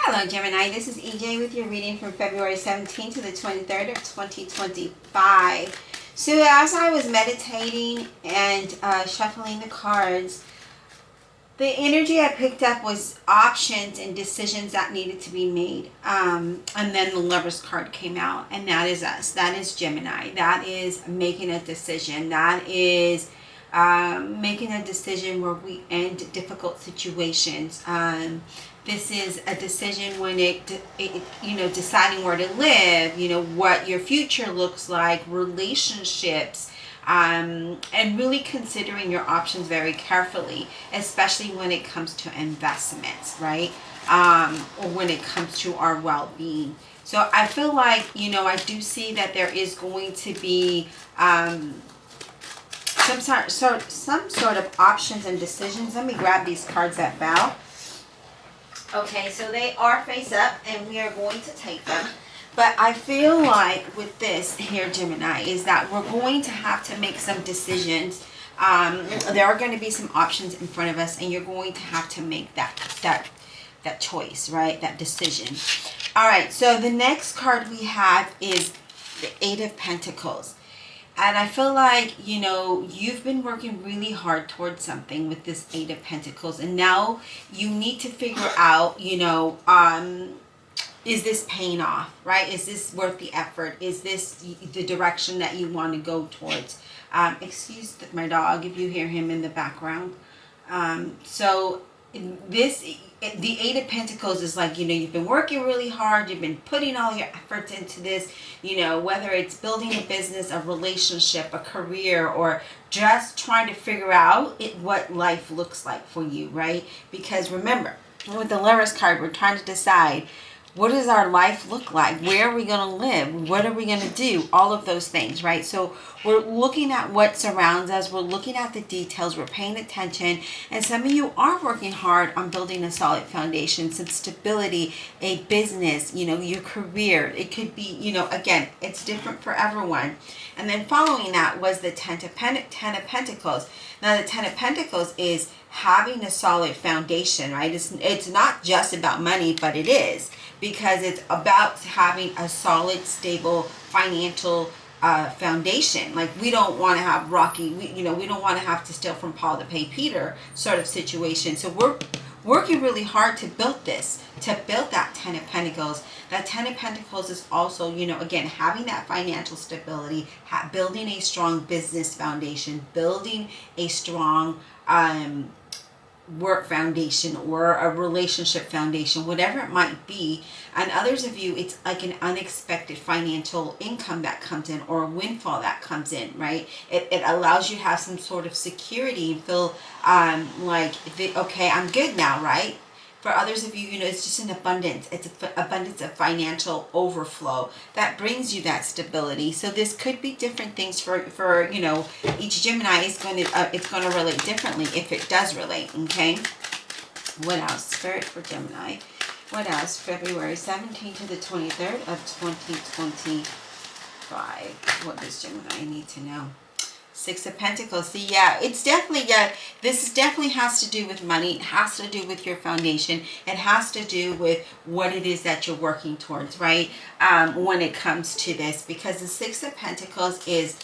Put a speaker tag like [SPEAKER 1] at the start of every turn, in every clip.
[SPEAKER 1] Hello Gemini, this is EJ with your reading from February 17th to the 23rd of 2025. So as I was meditating and shuffling the cards, the energy I picked up was options and decisions that needed to be made. And then the Lover's card came out, and that is us. That is Gemini. That is making a decision. That is making a decision where we end difficult situations. This is a decision when deciding where to live, what your future looks like, relationships, and really considering your options very carefully, especially when it comes to investments, right? Or when it comes to our well-being. So I feel like, I do see that there is going to be some sort of options and decisions. Let me grab these cards that bow. Okay, so they are face up, and we are going to take them. But I feel like with this here, Gemini, is that we're going to have to make some decisions. There are going to be some options in front of us, and you're going to have to make that choice, right? That decision. All right, so the next card we have is the Eight of Pentacles. And I feel like, you've been working really hard towards something with this Eight of Pentacles. And now you need to figure out, is this paying off, right? Is this worth the effort? Is this the direction that you want to go towards? Excuse my dog if you hear him in the background. The Eight of Pentacles is like, you've been working really hard. You've been putting all your efforts into this, whether it's building a business, a relationship, a career, or just trying to figure out what life looks like for you, right? Because remember, with the Lover's card, we're trying to decide, what does our life look like? Where are we going to live? What are we going to do? All of those things, right? So we're looking at what surrounds us. We're looking at the details. We're paying attention. And some of you are working hard on building a solid foundation, some stability, a business, your career. It could be, again, it's different for everyone. And then following that was the Ten of Pentacles. Now, the Ten of Pentacles is having a solid foundation, right? It's not just about money, but it is, because it's about having a solid, stable financial foundation. Like, we don't want to have rocky, we don't want to have to steal from Paul to pay Peter sort of situation. So we're working really hard to build this, to build that Ten of Pentacles. That Ten of Pentacles is also, again, having that financial stability, building a strong business foundation, building a strong work foundation or a relationship foundation, whatever it might be. And others of you, it's like an unexpected financial income that comes in, or a windfall that comes in, right? It allows you to have some sort of security and feel okay, I'm good now, right? For others of you, it's just an abundance. It's an abundance of financial overflow that brings you that stability. So this could be different things for each Gemini. Is going to it's going to relate differently if it does relate. Okay. What else? Spirit for Gemini. What else? February 17th to the 23rd of 2025. What does Gemini need to know? Six of Pentacles. See, it's definitely, this definitely has to do with money. It has to do with your foundation. It has to do with what it is that you're working towards, right? When it comes to this, because the Six of Pentacles is,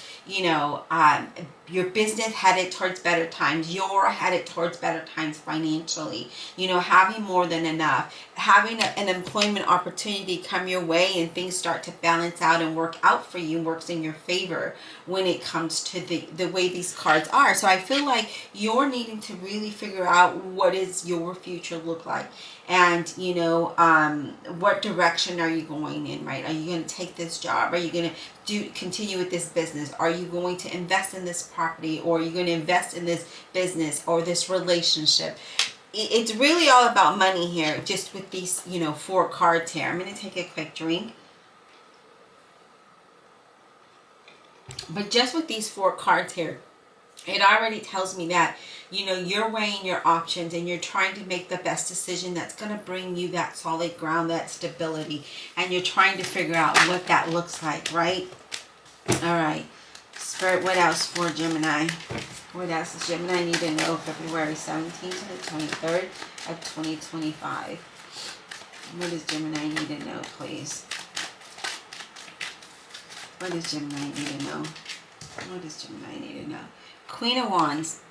[SPEAKER 1] your business headed towards better times. You're headed towards better times financially. Having more than enough. Having an employment opportunity come your way and things start to balance out and work out for you, works in your favor when it comes to the way these cards are. So I feel like you're needing to really figure out what does your future look like. And, what direction are you going in, right? Are you going to take this job? Are you going to continue with this business? Are you going to invest in this property? Or are you going to invest in this business or this relationship? It's really all about money here, just with these, 4 cards here. I'm going to take a quick drink. But just with these 4 cards here, it already tells me that, you're weighing your options and you're trying to make the best decision that's going to bring you that solid ground, that stability. And you're trying to figure out what that looks like, right? All right. Spirit, what else for Gemini? What else does Gemini need to know February 17th to the 23rd of 2025? What does Gemini need to know, please? What does Gemini need to know? What does Gemini need to know? Queen of Wands.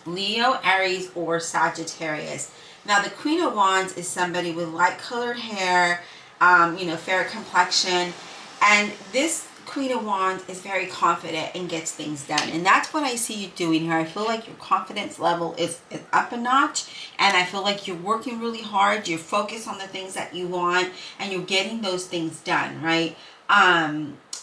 [SPEAKER 1] Leo, Aries, or Sagittarius. Now, the Queen of Wands is somebody with light colored hair, fair complexion. And this Queen of Wands is very confident and gets things done. And that's what I see you doing here. I feel like your confidence level is up a notch. And I feel like you're working really hard. You're focused on the things that you want. And you're getting those things done, right?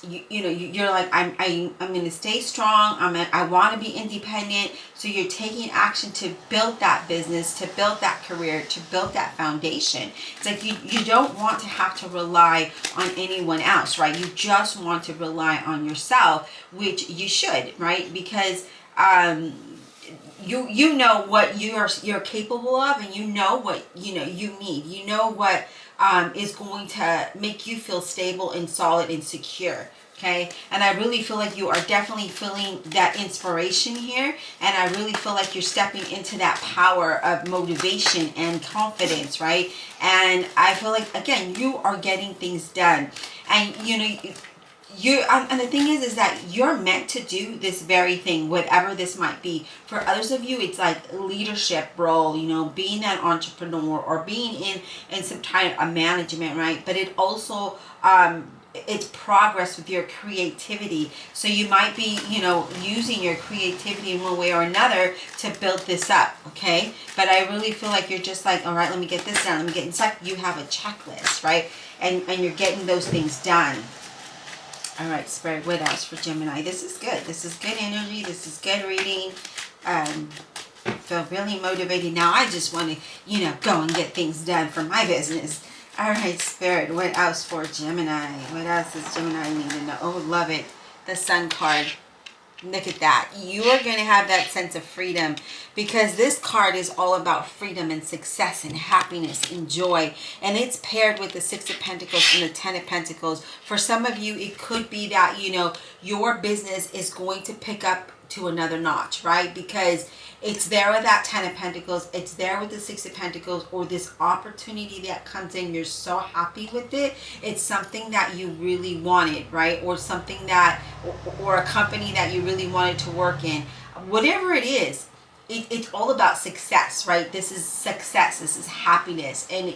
[SPEAKER 1] You're like, I'm going to stay strong. I want to be independent. So you're taking action to build that business, to build that career, to build that foundation. It's like you don't want to have to rely on anyone else, right? You just want to rely on yourself, which you should, right? Because you know what you're capable of, and you know what you need. You know what is going to make you feel stable and solid and secure. Okay, and I really feel like you are definitely feeling that inspiration here, and I really feel like you're stepping into that power of motivation and confidence, right? And I feel like, again, you are getting things done, and and the thing is that you're meant to do this very thing, whatever this might be. For others of you, it's like leadership role, being an entrepreneur or being in some kind of a management, right? But it also it's progress with your creativity. So you might be, using your creativity in one way or another to build this up, okay? But I really feel like you're just like, all right, let me get this done. Let me get inside. You have a checklist, right? And you're getting those things done. All right, Spirit, what else for Gemini? This is good. This is good energy. This is good reading. Feel really motivated. Now I just want to, go and get things done for my business. All right, Spirit, what else for Gemini? What else does Gemini need to know? Oh, love it. The Sun card. Look at that. You are going to have that sense of freedom, because this card is all about freedom and success and happiness and joy. And it's paired with the Six of Pentacles and the Ten of Pentacles. For some of you, it could be that, your business is going to pick up to another notch, right? Because it's there with that Ten of Pentacles. It's there with the Six of Pentacles, or this opportunity that comes in. You're so happy with it. It's something that you really wanted, right? Or something that, or a company that you really wanted to work in. Whatever it is, it's all about success, right? This is success. This is happiness. And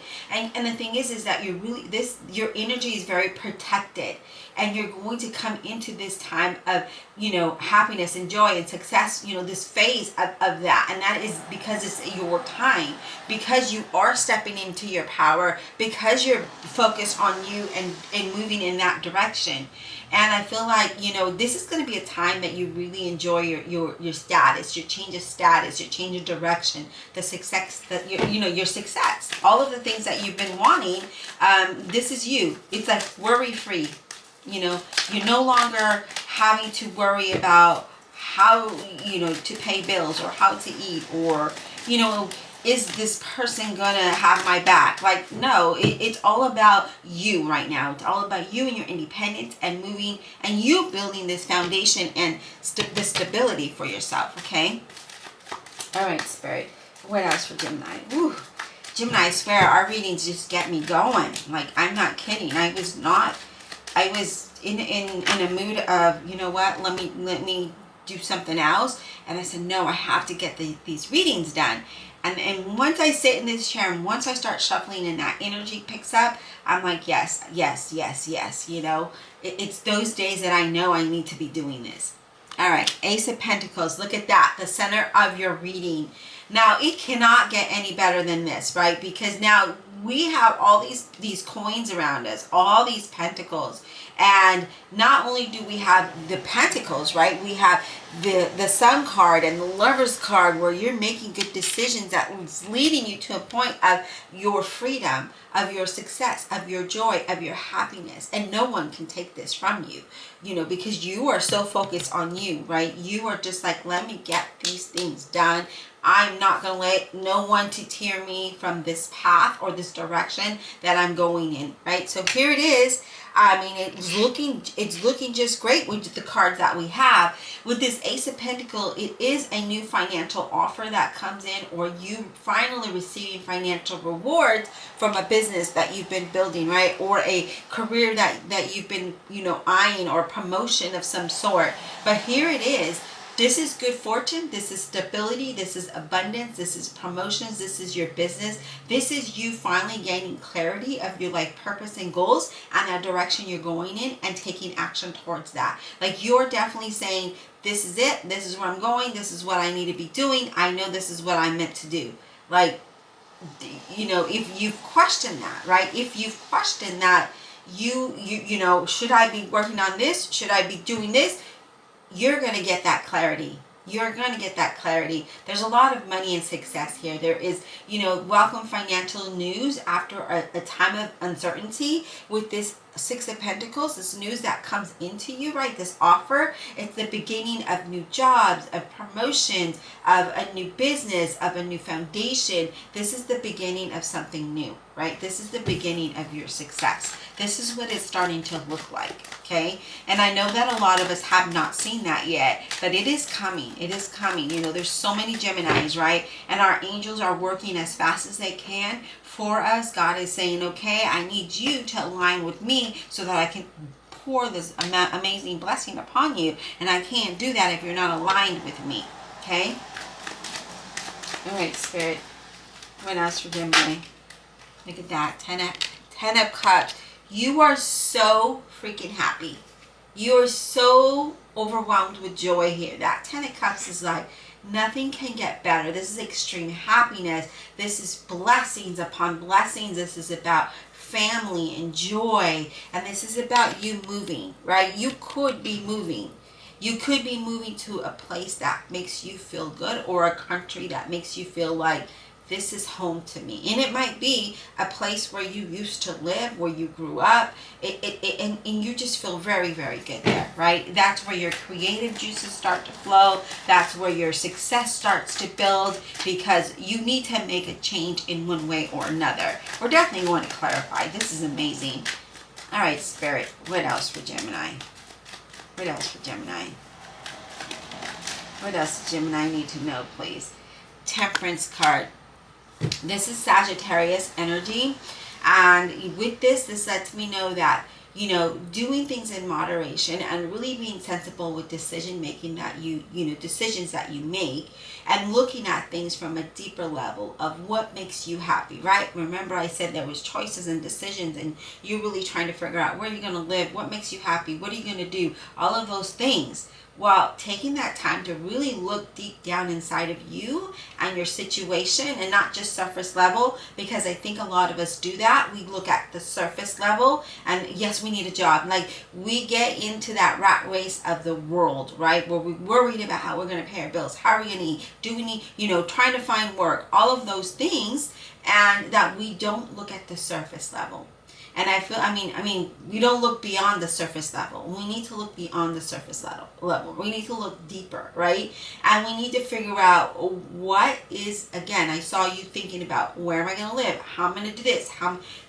[SPEAKER 1] the thing is that your energy is very protected. And you're going to come into this time of, happiness and joy and success, this phase of that. And that is because it's your time, because you are stepping into your power, because you're focused on you and moving in that direction. And I feel like, this is going to be a time that you really enjoy your status, your change of status, your change of direction, the success that your success, all of the things that you've been wanting. This is you. It's like worry free. You're no longer having to worry about how, to pay bills or how to eat, or, is this person gonna have my back? Like, no, it's all about you right now. It's all about you and your independence and moving, and you building this foundation and the stability for yourself, okay? All right, Spirit. What else for Gemini? Woo. Gemini, I swear, our readings just get me going. Like, I'm not kidding. I was in a mood of, let me do something else. And I said, no, I have to get these readings done. And once I sit in this chair and once I start shuffling and that energy picks up, I'm like, yes. It's those days that I know I need to be doing this. All right, Ace of Pentacles. Look at that, the center of your reading. Now, it cannot get any better than this, right? Because now we have all these coins around us, all these pentacles. And not only do we have the pentacles, right? We have the Sun card and the Lover's card, where you're making good decisions that is leading you to a point of your freedom, of your success, of your joy, of your happiness. And no one can take this from you, because you are so focused on you, right? You are just like, let me get these things done. I'm not going to let no one to tear me from this path or this direction that I'm going in, right? So here it is. I mean, it's looking just great with the cards that we have. With this Ace of Pentacles, it is a new financial offer that comes in, or you finally receiving financial rewards from a business that you've been building, right? Or a career that you've been, eyeing, or promotion of some sort. But here it is. This is good fortune. This is stability. This is abundance. This is promotions. This is your business. This is you finally gaining clarity of your life purpose and goals and that direction you're going in, and taking action towards that. Like, you're definitely saying, this is it. This is where I'm going. This is what I need to be doing. I know this is what I'm meant to do. Like, if you've questioned that, right? If you've questioned that, you should I be working on this? Should I be doing this? You're going to get that clarity. You're going to get that clarity. There's a lot of money and success here. There is, welcome financial news after a time of uncertainty with this Six of Pentacles, this news that comes into you, right? This offer, it's the beginning of new jobs, of promotions, of a new business, of a new foundation. This is the beginning of something new, right? This is the beginning of your success. This is what it's starting to look like, okay? And I know that a lot of us have not seen that yet, but it is coming. It is coming. There's so many Geminis, right? And our angels are working as fast as they can for us. God is saying, okay, I need you to align with me so that I can pour this amazing blessing upon you. And I can't do that if you're not aligned with me, okay? All right, Spirit. What else for Gemini? Look at that. Ten of Cups. You are so freaking happy. You are so overwhelmed with joy here. That Ten of Cups is like, nothing can get better. This is extreme happiness. This is blessings upon blessings. This is about family and joy. And this is about you moving, right? You could be moving. You could be moving to a place that makes you feel good, or a country that makes you feel like, this is home to me. And it might be a place where you used to live, where you grew up, and you just feel very, very good there, right? That's where your creative juices start to flow. That's where your success starts to build, because you need to make a change in one way or another. We're definitely going to clarify. This is amazing. All right, Spirit, what else for Gemini? What else for Gemini? What else does Gemini need to know, please? Temperance card. This is Sagittarius energy, and with this lets me know that, doing things in moderation and really being sensible with decision making that decisions that you make, and looking at things from a deeper level of what makes you happy, right? Remember I said there was choices and decisions, and you're really trying to figure out where you're going to live, what makes you happy, what are you going to do, all of those things. While taking that time to really look deep down inside of you and your situation, and not just surface level, because I think a lot of us do that. We look at the surface level, and yes, we need a job. Like, we get into that rat race of the world, right? Where we're worried about how we're going to pay our bills, how are we going to eat, do we need, trying to find work, all of those things, and that we don't look at the surface level. And I feel, we don't look beyond the surface level. We need to look beyond the surface level. We need to look deeper, right? And we need to figure out what is, again, I saw you thinking about, where am I going to live? How am I going to do this?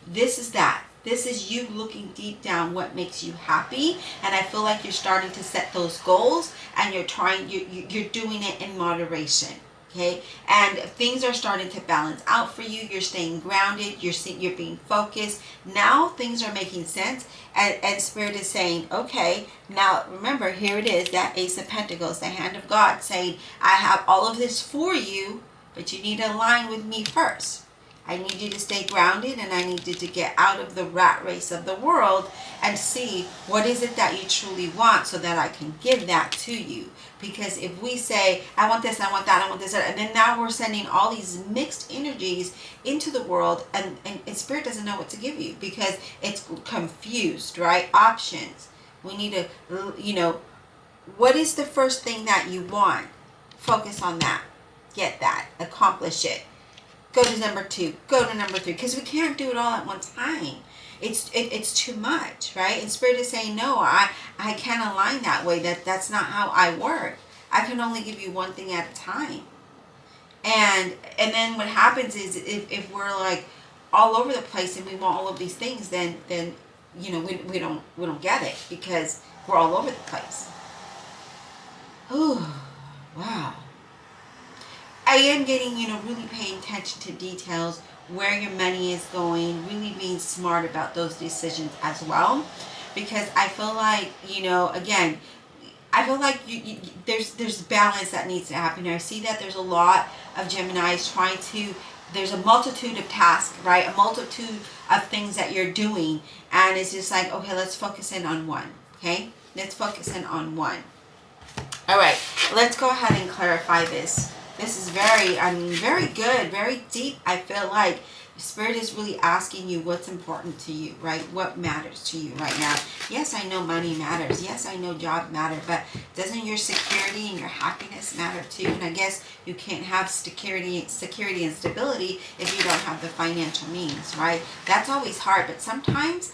[SPEAKER 1] This is that. This is you looking deep down what makes you happy. And I feel like you're starting to set those goals, and you're doing it in moderation. Okay, and things are starting to balance out for you. You're staying grounded. You're being focused. Now things are making sense, and Spirit is saying, okay, now remember, here it is, that Ace of Pentacles, the hand of God, saying, I have all of this for you, but you need to align with me first. I need you to stay grounded, and I need you to get out of the rat race of the world and see what is it that you truly want, so that I can give that to you. Because if we say, I want this, I want that, I want this, and then now we're sending all these mixed energies into the world, and Spirit doesn't know what to give you, because it's confused, right? Options. We need to, what is the first thing that you want? Focus on that. Get that. Accomplish it. Go to number 2. Go to number 3. Because we can't do it all at one time. It's too much, right? And Spirit is saying, no, I can't align that way. That's not how I work. I can only give you one thing at a time. And then what happens is if we're like all over the place and we want all of these things, then we don't get it because we're all over the place. Oh, wow. I am getting, really paying attention to details, where your money is going, really being smart about those decisions as well. Because I feel like, again, I feel like there's balance that needs to happen here. I see that there's a lot of Geminis trying to, there's a multitude of tasks, right? A multitude of things that you're doing. And it's just like, okay, let's focus in on one, okay? Let's focus in on one. All right, let's go ahead and clarify this. This is very good, very deep. I feel like Spirit is really asking you what's important to you, right? What matters to you right now. Yes, I know money matters. Yes, I know job matter, but doesn't your security and your happiness matter too? And I guess you can't have security and stability if you don't have the financial means, right? That's always hard, but sometimes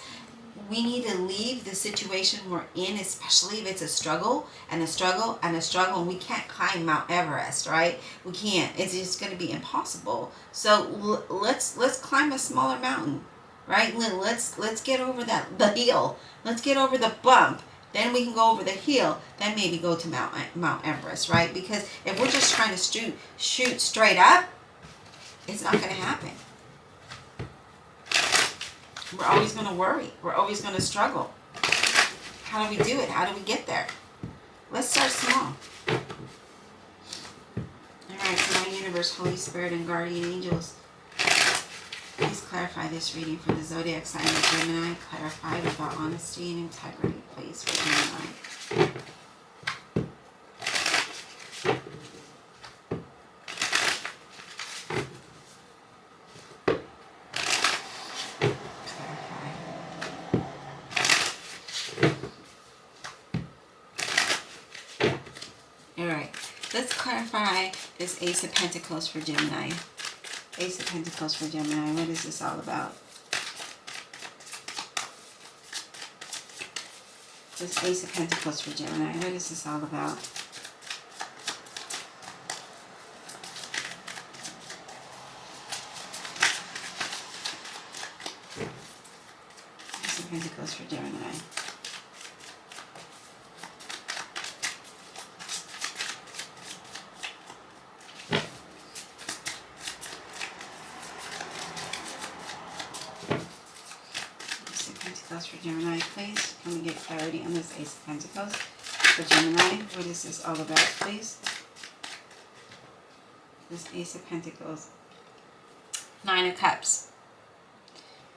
[SPEAKER 1] we need to leave the situation we're in, especially if it's a struggle and a struggle and a struggle, and we can't climb Mount Everest, right? We can't. It's just going to be impossible. So let's climb a smaller mountain, right? Let's get over the hill. Let's get over the bump. Then we can go over the hill. Then maybe go to Mount Everest, right? Because if we're just trying to shoot straight up, it's not going to happen. We're always going to worry. We're always going to struggle. How do we do it? How do we get there? Let's start small. All right, Divine Universe, Holy Spirit, and Guardian Angels, please clarify this reading for the zodiac sign of Gemini. Clarify without honesty and integrity, please, for Gemini. Let's clarify this Ace of Pentacles for Gemini. Ace of Pentacles for Gemini. What is this all about? This Ace of Pentacles for Gemini. What is this all about? Ace of Pentacles for Gemini. For Gemini, please. Can we get clarity on this Ace of Pentacles for Gemini? What is this all about, please? This Ace of Pentacles. Nine of Cups.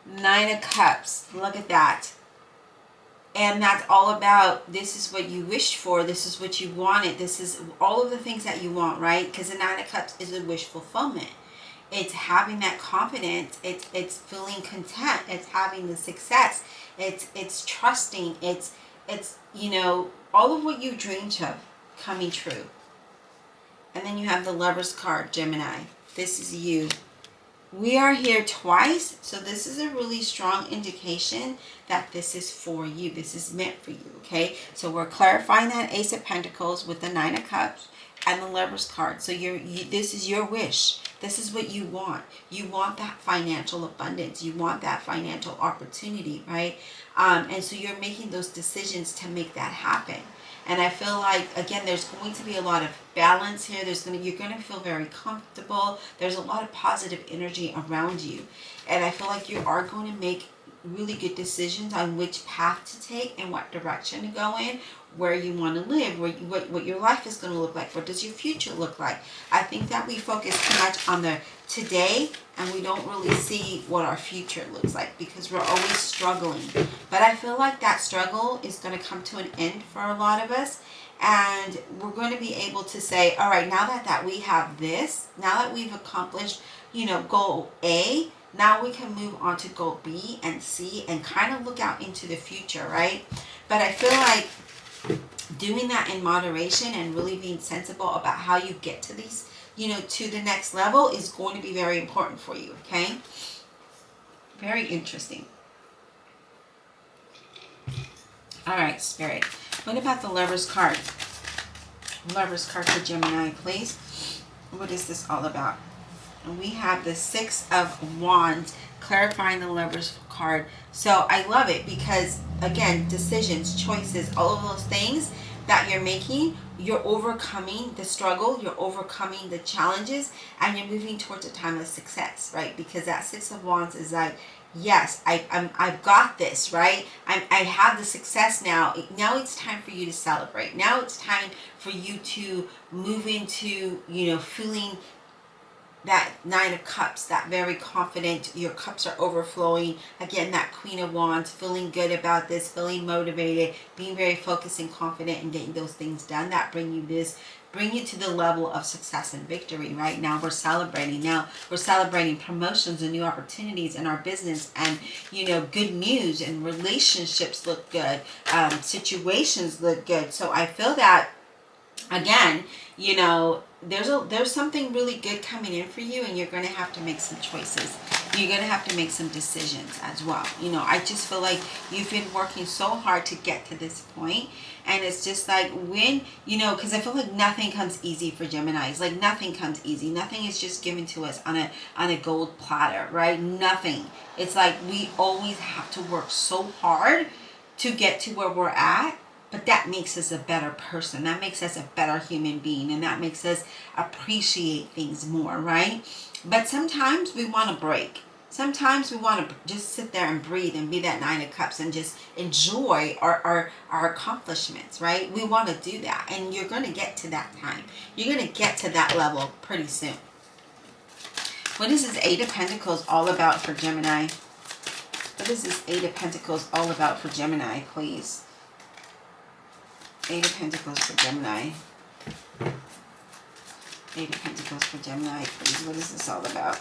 [SPEAKER 1] Nine of Cups. Look at that. And that's all about, this is what you wished for. This is what you wanted. This is all of the things that you want, right? Because the Nine of Cups is a wish fulfillment. It's having that confidence. It's feeling content. It's having the success. It's trusting. It's all of what you dreamed of coming true. And then you have the Lover's card, Gemini. This is you. We are here twice, so this is a really strong indication that this is for you. This is meant for you, okay? So we're clarifying that Ace of Pentacles with the Nine of Cups and the Lover's card. So this is your wish. This is what you want. You want that financial abundance. You want that financial opportunity, right? And so you're making those decisions to make that happen. And I feel like, again, there's going to be a lot of balance here. You're going to feel very comfortable. There's a lot of positive energy around you. And I feel like you are going to make really good decisions on which path to take and what direction to go in, where you want to live, what your life is going to look like, what does your future look like. I think that we focus too much on the today and we don't really see what our future looks like because we're always struggling. But I feel like that struggle is going to come to an end for a lot of us, and we're going to be able to say, all right, now that we have this, now that we've accomplished, goal A, now we can move on to goal B and C and kind of look out into the future, right? But I feel like doing that in moderation and really being sensible about how you get to these, to the next level is going to be very important for you, okay? Very interesting. All right, Spirit. What about the Lover's card? Lover's card for Gemini, please. What is this all about? And we have the Six of Wands, clarifying the Lover's card. So I love it because, again, decisions, choices, all of those things that you're making, you're overcoming the struggle, you're overcoming the challenges, and you're moving towards a time of success, right? Because that Six of Wands is like, yes, I've got this, right? I have the success now. Now it's time for you to celebrate. Now it's time for you to move into, feeling that Nine of Cups, that very confident, your cups are overflowing. Again, that Queen of Wands, feeling good about this, feeling motivated, being very focused and confident and getting those things done that bring you to the level of success and victory. Right now we're celebrating. Now we're celebrating promotions and new opportunities in our business, and good news, and relationships look good, situations look good. So I feel that, again, there's something really good coming in for you, and you're going to have to make some choices. You're going to have to make some decisions as well. I just feel like you've been working so hard to get to this point, and it's just like when, because I feel like nothing comes easy for Geminis. Like nothing comes easy. Nothing is just given to us on a gold platter, right? Nothing. It's like we always have to work so hard to get to where we're at. But that makes us a better person. That makes us a better human being. And that makes us appreciate things more, right? But sometimes we want to break. Sometimes we want to just sit there and breathe and be that Nine of Cups and just enjoy our accomplishments, right? We want to do that. And you're going to get to that time. You're going to get to that level pretty soon. What is this Eight of Pentacles all about for Gemini? What is this Eight of Pentacles all about for Gemini, please? Eight of Pentacles for Gemini. Eight of Pentacles for Gemini, please. What is this all about?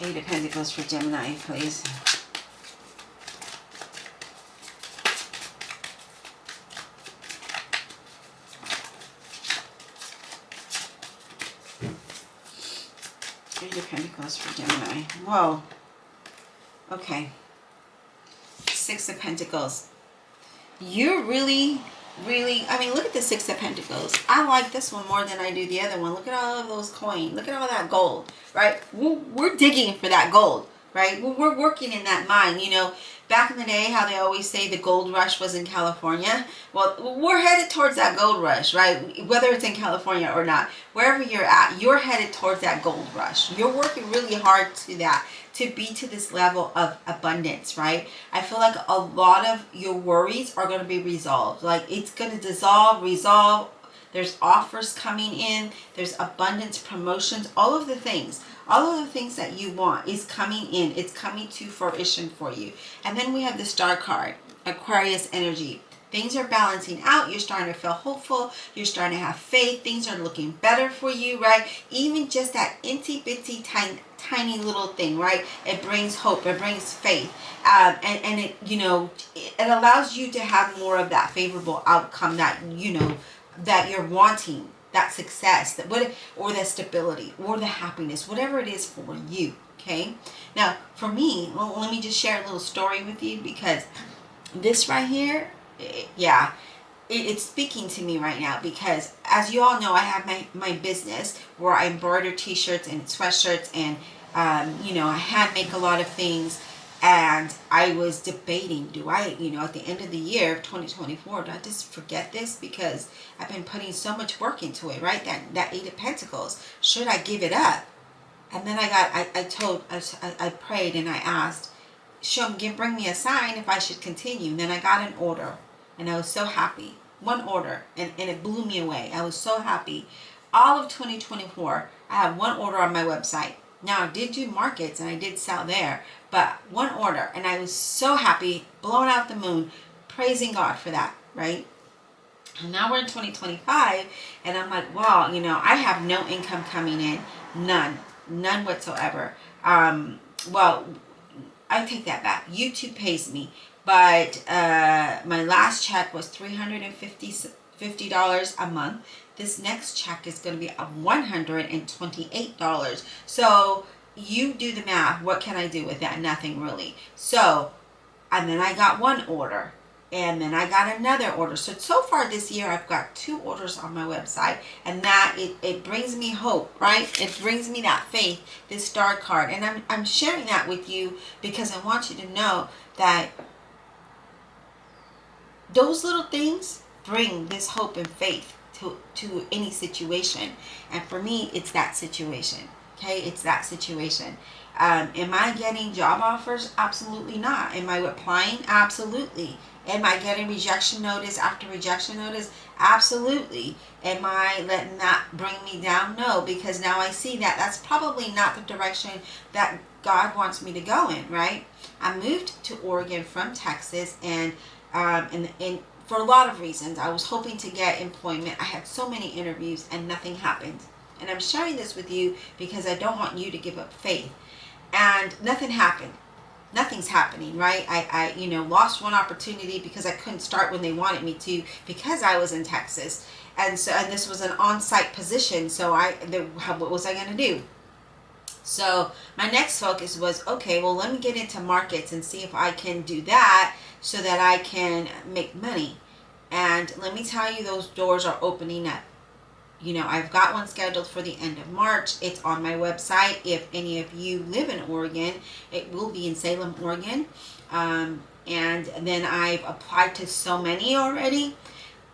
[SPEAKER 1] Eight of Pentacles for Gemini, please. Eight of Pentacles for Gemini. Whoa. Okay. Six of Pentacles. You're really, look at the Six of Pentacles. I like this one more than I do the other one. Look at all of those coins. Look at all that gold, right? We're digging for that gold, right? We're working in that mine. Back in the day, how they always say the gold rush was in California. Well, we're headed towards that gold rush, right? Whether it's in California or not, wherever you're at, you're headed towards that gold rush. You're working really hard to be to this level of abundance, right? I feel like a lot of your worries are going to be resolved. Like it's going to resolve. There's offers coming in. There's abundance, promotions, all of the things that you want is coming in. It's coming to fruition for you. And then we have the Star card, Aquarius energy. Things are balancing out. You're starting to feel hopeful. You're starting to have faith. Things are looking better for you, right? Even just that itty-bitty tiny little thing, right? It brings hope. It brings faith. And it, it allows you to have more of that favorable outcome that, that you're wanting. That success, or the stability, or the happiness, whatever it is for you, okay? Now, for me, let me just share a little story with you, because this right here, it's speaking to me right now, because as you all know, I have my business where I embroider t-shirts and sweatshirts, and, I hand make a lot of things. And I was debating, do I, at the end of the year of 2024, do I just forget this? Because I've been putting so much work into it, right? That Eight of Pentacles. Should I give it up? And then I prayed and I asked, bring me a sign if I should continue. And then I got an order, and I was so happy. One order, and it blew me away. I was so happy. All of 2024, I have one order on my website. Now, I did do markets and I did sell there, but one order, and I was so happy, blown out the moon, praising God for that, right? And now we're in 2025, and I'm like, wow, I have no income coming in, none whatsoever. Well, I take that back. YouTube pays me, but my last check was $350 a month. This next check is going to be $128. So you do the math. What can I do with that? Nothing really. So, and then I got one order. And then I got another order. So far this year, I've got 2 orders on my website. And that, it brings me hope, right? It brings me that faith, this star card. And I'm sharing that with you because I want you to know that those little things bring this hope and faith to any situation. And for me, it's that situation. Okay? It's that situation. Am I getting job offers? Absolutely not. Am I applying? Absolutely. Am I getting rejection notice after rejection notice? Absolutely. Am I letting that bring me down? No, because now I see that that's probably not the direction that God wants me to go in, right? I moved to Oregon from Texas, and for a lot of reasons. I was hoping to get employment. I had so many interviews and nothing happened. And I'm sharing this with you because I don't want you to give up faith. And nothing happened. Nothing's happening, right? I lost one opportunity because I couldn't start when they wanted me to because I was in Texas. And this was an on-site position. So what was I going to do? So my next focus was, okay, well, let me get into markets and see if I can do that so that I can make money. And let me tell you, those doors are opening up. I've got one scheduled for the end of March. It's on my website. If any of you live in Oregon, it will be in Salem, Oregon. And then I've applied to so many already.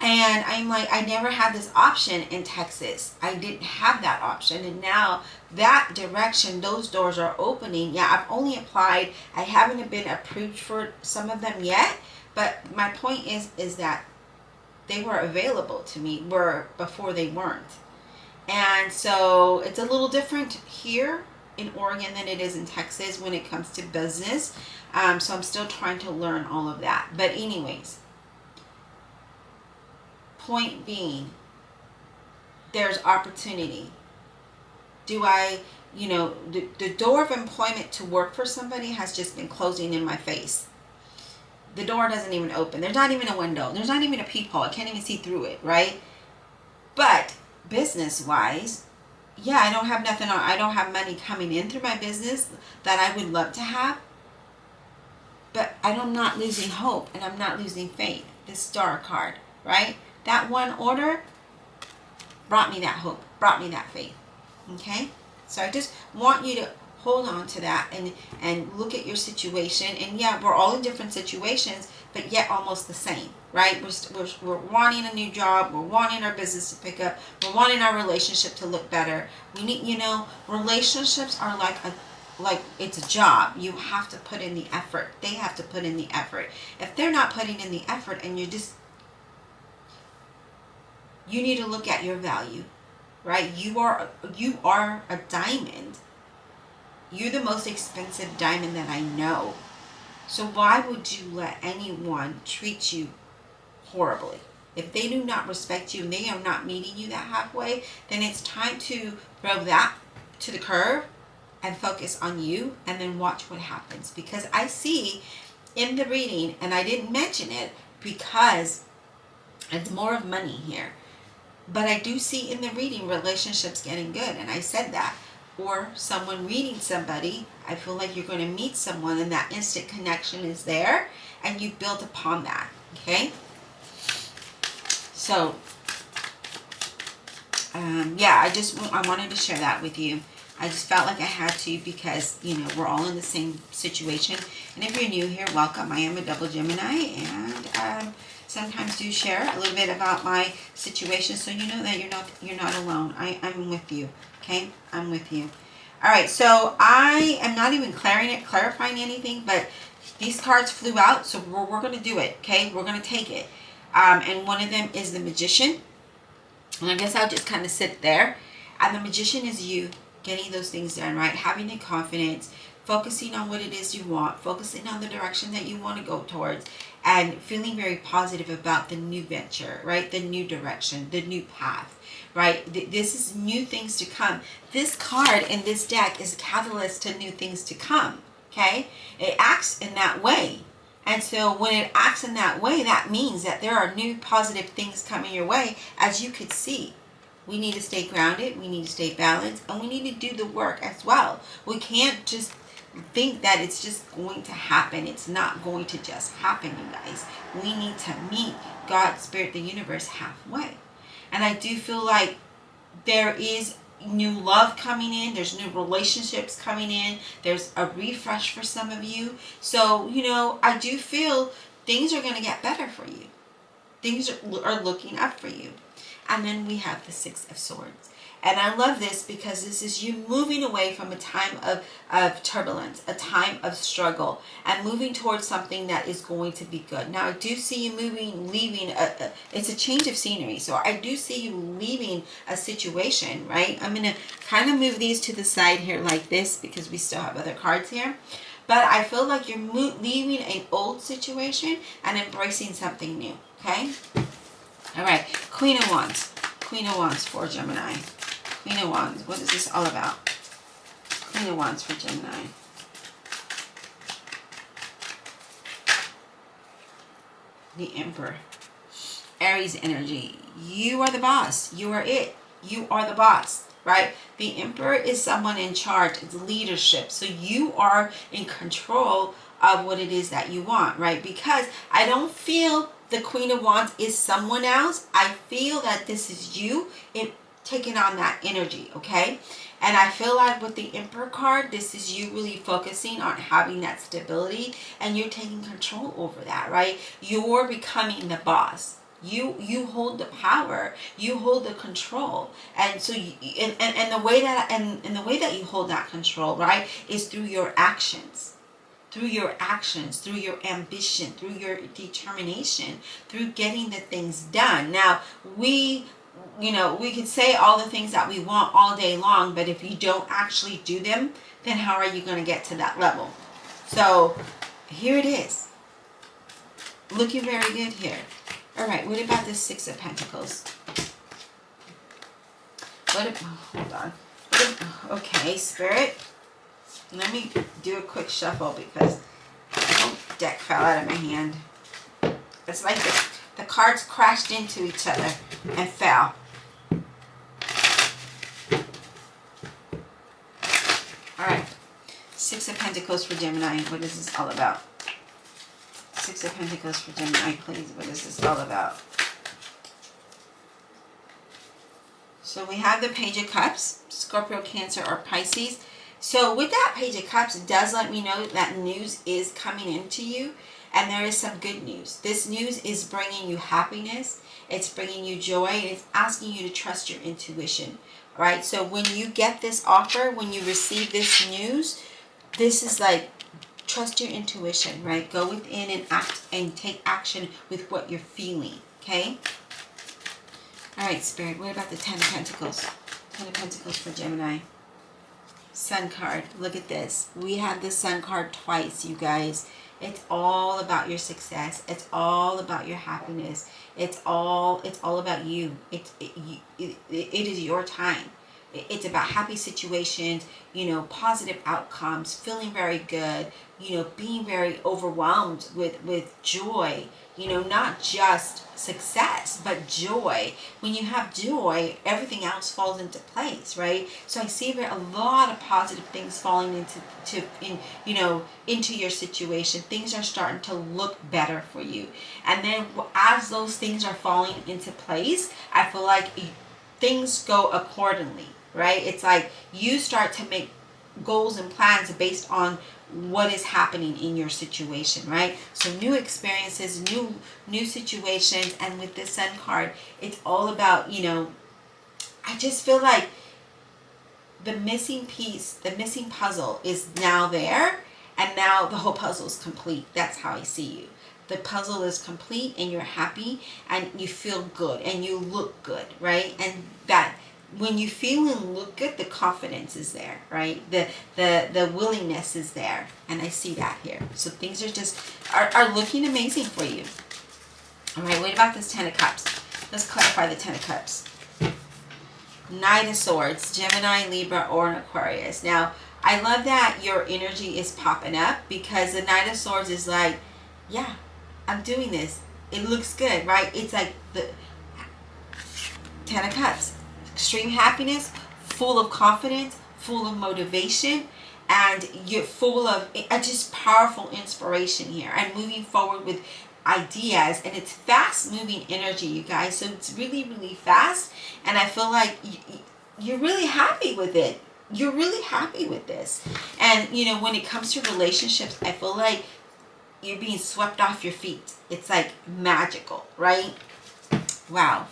[SPEAKER 1] And I'm like, I never had this option in Texas. I didn't have that option. And now that direction, those doors are opening. Yeah, I've only applied. I haven't been approved for some of them yet. But my point is that they were available to me before they weren't. And so it's a little different here in Oregon than it is in Texas when it comes to business. So I'm still trying to learn all of that. But anyways, point being, there's opportunity. The door of employment to work for somebody has just been closing in my face. The door doesn't even open. There's not even a window. There's not even a peephole. I can't even see through it, right? But business-wise, yeah, I don't have nothing on. I don't have money coming in through my business that I would love to have. But I'm not losing hope and I'm not losing faith. This star card, right? That one order brought me that hope, brought me that faith. Okay? So I just want you to hold on to that and look at your situation. And yeah, we're all in different situations, but yet almost the same, right? We're wanting a new job. We're wanting our business to pick up. We're wanting our relationship to look better. We need, relationships are like it's a job. You have to put in the effort. They have to put in the effort. If they're not putting in the effort and you need to look at your value, right? You are a diamond. You're the most expensive diamond that I know. So why would you let anyone treat you horribly? If they do not respect you and they are not meeting you that halfway, then it's time to throw that to the curb and focus on you and then watch what happens. Because I see in the reading, and I didn't mention it because it's more of money here, but I do see in the reading relationships getting good, and I said that. Or someone reading somebody, I feel like you're going to meet someone and that instant connection is there and you build upon that, okay? So, I wanted to share that with you. I just felt like I had to because, we're all in the same situation. And if you're new here, welcome. I am a double Gemini and sometimes do share a little bit about my situation so you know that you're not alone. I'm with you. Okay, I'm with you. All right, so I am not even clarifying anything, but these cards flew out, so we're going to do it, okay? We're going to take it. And one of them is the Magician. And I guess I'll just kind of sit there. And the Magician is you getting those things done, right? Having the confidence, focusing on what it is you want, focusing on the direction that you want to go towards, and feeling very positive about the new venture, right? The new direction, the new path. Right? This is new things to come. This card in this deck is a catalyst to new things to come. Okay? It acts in that way. And so when it acts in that way, that means that there are new positive things coming your way, as you could see. We need to stay grounded. We need to stay balanced. And we need to do the work as well. We can't just think that it's just going to happen. It's not going to just happen, you guys. We need to meet God, Spirit, the universe halfway. And I do feel like there is new love coming in. There's new relationships coming in. There's a refresh for some of you. So, I do feel things are going to get better for you. Things are looking up for you. And then we have the Six of Swords. And I love this because this is you moving away from a time of turbulence, a time of struggle, and moving towards something that is going to be good. Now, I do see you leaving, it's a change of scenery. So I do see you leaving a situation, right? I'm going to kind of move these to the side here like this because we still have other cards here. But I feel like you're leaving an old situation and embracing something new, okay? All right, Queen of Wands. Queen of Wands for Gemini. Queen of Wands, what is this all about? Queen of Wands for Gemini. The Emperor. Aries energy. You are the boss. You are it. You are the boss, right? The Emperor is someone in charge. It's leadership. So you are in control of what it is that you want, right? Because I don't feel the Queen of Wands is someone else. I feel that this is you taking on that energy, okay? And I feel like with the Emperor card, this is you really focusing on having that stability, and you're taking control over that, right? You're becoming the boss. You hold the power. You hold the control. And so and the way that you hold that control, right, is through your actions. Through your actions, through your ambition, through your determination, through getting the things done. Now, we could say all the things that we want all day long, but if you don't actually do them, then how are you going to get to that level? So here it is. Looking very good here. All right, what about the Six of Pentacles? Hold on. Okay, Spirit. Let me do a quick shuffle because the whole deck fell out of my hand. It's like the cards crashed into each other and fell. All right. Six of Pentacles for Gemini. What is this all about? Six of Pentacles for Gemini, please. What is this all about? So we have the Page of Cups, Scorpio, Cancer, or Pisces. So with that Page of Cups, it does let me know that news is coming into you. And there is some good news. This news is bringing you happiness. It's bringing you joy. It's asking you to trust your intuition. All right? So when you get this offer, when you receive this news, this is like, trust your intuition, right? Go within and act and take action with what you're feeling, okay? All right, Spirit, what about the Ten of Pentacles? Ten of Pentacles for Gemini. Sun card. Look at this. We have the Sun card twice, you guys. It's all about your success. It's all about your happiness. It's all about you. It is your time. It's about happy situations, positive outcomes, feeling very good, being very overwhelmed with joy, not just success, but joy. When you have joy, everything else falls into place, right? So I see there a lot of positive things falling into your situation. Things are starting to look better for you. And then as those things are falling into place, I feel like things go accordingly, right? It's like you start to make goals and plans based on what is happening in your situation, right? So new experiences, new situations, and with this Sun card, it's all about, I just feel like the missing piece, the missing puzzle is now there, and now the whole puzzle is complete. That's how I see you. The puzzle is complete, and you're happy, and you feel good, and you look good, right? And that when you feel and look good, the confidence is there, right? The willingness is there, and I see that here. So things are just are looking amazing for you. All right, what about this Ten of Cups? Let's clarify the Ten of Cups. Knight of Swords, Gemini, Libra, or an Aquarius. Now, I love that your energy is popping up because the Knight of Swords is like, yeah, I'm doing this. It looks good, right? It's like the Ten of Cups. Extreme happiness, full of confidence, full of motivation, and you're full of just powerful inspiration here and moving forward with ideas. And it's fast moving energy, you guys, so it's really, really fast. And I feel like you're really happy with it. You're really happy with this. And you know, when it comes to relationships, I feel like you're being swept off your feet. It's like magical, right? Wow,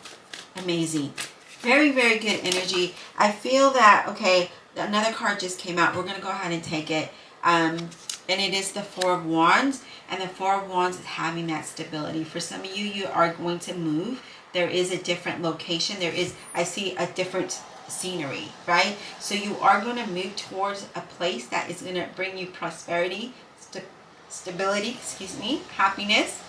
[SPEAKER 1] amazing. Very, very good energy. I feel that, okay, another card just came out. We're going to go ahead and take it. And it is the Four of Wands. And the Four of Wands is having that stability. For some of you, you are going to move. There is a different location. There is, I see a different scenery, right? So you are going to move towards a place that is going to bring you prosperity, stability, excuse me, happiness,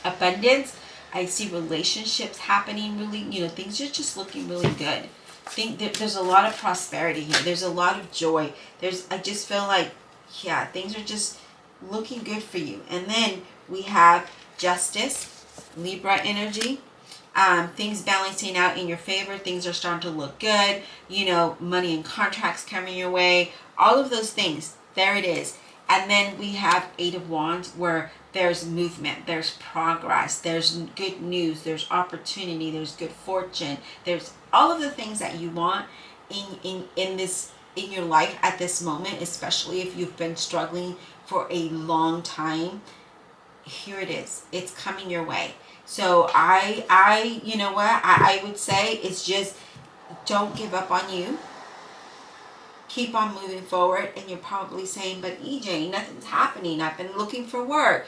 [SPEAKER 1] abundance. I see relationships happening really, you know, things are just looking really good. I think there's a lot of prosperity here. There's a lot of joy. I just feel like, yeah, things are just looking good for you. And then we have Justice, Libra energy. Things balancing out in your favor. Things are starting to look good. You know, money and contracts coming your way. All of those things. There it is. And then we have Eight of Wands, where there's movement, there's progress, there's good news, there's opportunity, there's good fortune, there's all of the things that you want in your life at this moment, especially if you've been struggling for a long time. Here it is. It's coming your way. So I you know what, I would say it's just, don't give up on you. Keep on moving forward. And you're probably saying, but EJ, nothing's happening. I've been looking for work.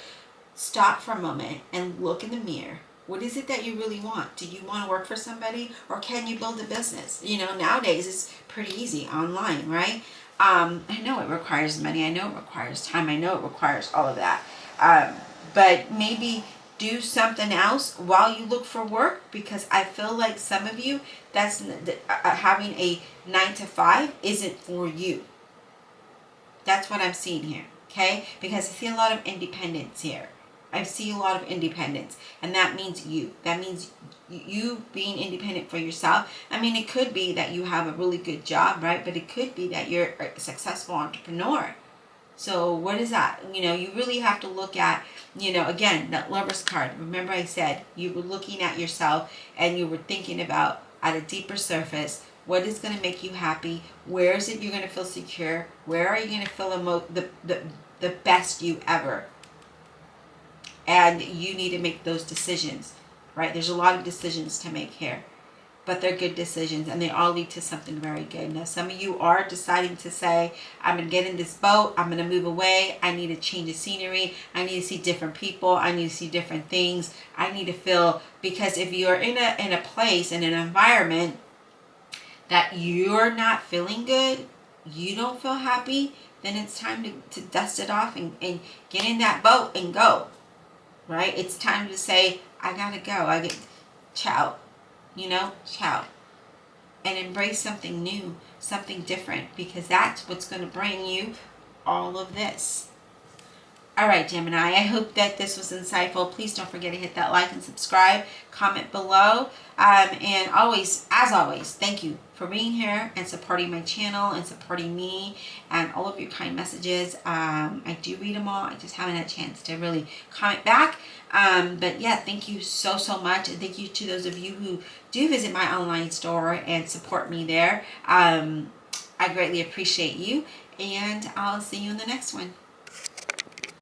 [SPEAKER 1] Stop for a moment and look in the mirror. What is it that you really want? Do you want to work for somebody, or can you build a business? You know, nowadays it's pretty easy online, right? I know it requires money. I know it requires time. I know it requires all of that. But maybe do something else while you look for work, because I feel like some of you, that's having a 9-to-5 isn't for you. That's what I'm seeing here, okay? Because I see a lot of independence here. I see a lot of independence, and that means you. That means you being independent for yourself. I mean, it could be that you have a really good job, right? But it could be that you're a successful entrepreneur. So what is that? You know, you really have to look at, you know, again, that Lover's card. Remember I said you were looking at yourself and you were thinking about, at a deeper surface, what is going to make you happy? Where is it you're going to feel secure? Where are you going to feel the best you ever? And you need to make those decisions, right? There's a lot of decisions to make here, but they're good decisions, and they all lead to something very good. Now, some of you are deciding to say, I'm going to get in this boat. I'm going to move away. I need to change the scenery. I need to see different people. I need to see different things. I need to feel, because if you're in a place, in an environment that you're not feeling good, you don't feel happy, then it's time to dust it off and get in that boat and go, right? It's time to say, I got to go. Ciao. You know, ciao. And embrace something new, something different, because that's what's going to bring you all of this. All right, Gemini, I hope that this was insightful. Please don't forget to hit that like and subscribe, comment below. And always, as always, thank you for being here and supporting my channel and supporting me and all of your kind messages. I do read them all. I just haven't had a chance to really comment back. But yeah, thank you so much. And thank you to those of you who do visit my online store and support me there. I greatly appreciate you. And I'll see you in the next one.